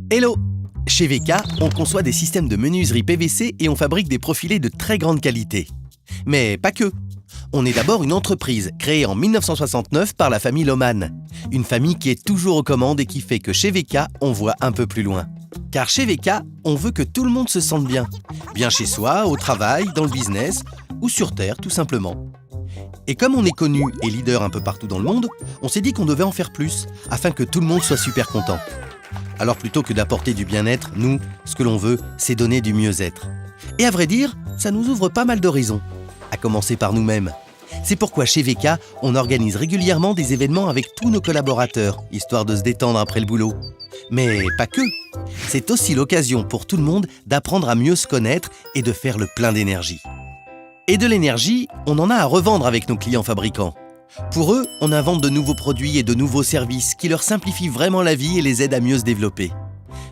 Hello! Chez VK, on conçoit des systèmes de menuiserie PVC et on fabrique des profilés de très grande qualité. Mais pas que. On est d'abord une entreprise créée en 1969 par la famille Lohmann. Une famille qui est toujours aux commandes et qui fait que chez VK, on voit un peu plus loin. Car chez VK, on veut que tout le monde se sente bien. Bien chez soi, au travail, dans le business ou sur Terre, tout simplement. Et comme on est connu et leader un peu partout dans le monde, on s'est dit qu'on devait en faire plus, afin que tout le monde soit super content. Alors plutôt que d'apporter du bien-être, nous, ce que l'on veut, c'est donner du mieux-être. Et à vrai dire, ça nous ouvre pas mal d'horizons, à commencer par nous-mêmes. C'est pourquoi chez VK, on organise régulièrement des événements avec tous nos collaborateurs, histoire de se détendre après le boulot. Mais pas que. C'est aussi l'occasion pour tout le monde d'apprendre à mieux se connaître et de faire le plein d'énergie. Et de l'énergie, on en a à revendre avec nos clients fabricants. Pour eux, on invente de nouveaux produits et de nouveaux services qui leur simplifient vraiment la vie et les aident à mieux se développer.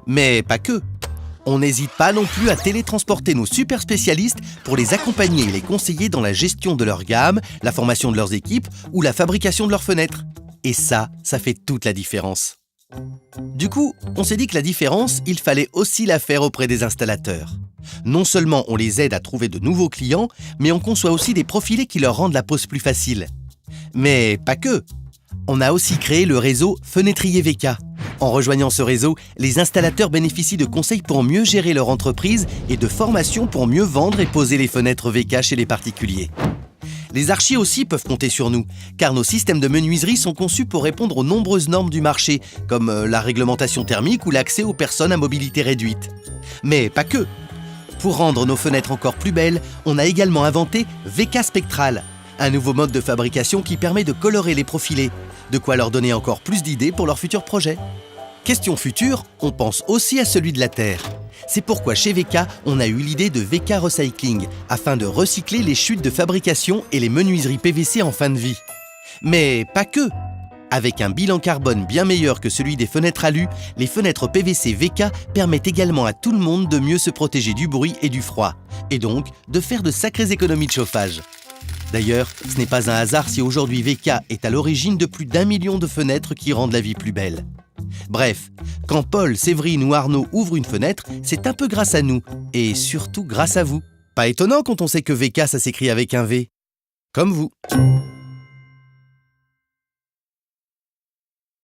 Mais pas que. On n'hésite pas non plus à télétransporter nos super spécialistes pour les accompagner et les conseiller dans la gestion de leur gamme, la formation de leurs équipes ou la fabrication de leurs fenêtres. Et ça fait toute la différence. Du coup, on s'est dit que la différence, il fallait aussi la faire auprès des installateurs. Non seulement on les aide à trouver de nouveaux clients, mais on conçoit aussi des profilés qui leur rendent la pose plus facile. Mais pas que. On a aussi créé le réseau Fenêtrier VK. En rejoignant ce réseau, les installateurs bénéficient de conseils pour mieux gérer leur entreprise et de formations pour mieux vendre et poser les fenêtres VK chez les particuliers. Les archis aussi peuvent compter sur nous, car nos systèmes de menuiserie sont conçus pour répondre aux nombreuses normes du marché, comme la réglementation thermique ou l'accès aux personnes à mobilité réduite. Mais pas que. Pour rendre nos fenêtres encore plus belles, on a également inventé VK Spectral, un nouveau mode de fabrication qui permet de colorer les profilés, de quoi leur donner encore plus d'idées pour leurs futurs projets. Question future, on pense aussi à celui de la Terre. C'est pourquoi chez VK, on a eu l'idée de VK Recycling, afin de recycler les chutes de fabrication et les menuiseries PVC en fin de vie. Mais pas que. Avec un bilan carbone bien meilleur que celui des fenêtres alu, les fenêtres PVC VK permettent également à tout le monde de mieux se protéger du bruit et du froid, et donc de faire de sacrées économies de chauffage. D'ailleurs, ce n'est pas un hasard si aujourd'hui VK est à l'origine de plus d'1 million de fenêtres qui rendent la vie plus belle. Bref, quand Paul, Séverine ou Arnaud ouvrent une fenêtre, c'est un peu grâce à nous, et surtout grâce à vous. Pas étonnant quand on sait que VK ça s'écrit avec un V. Comme vous.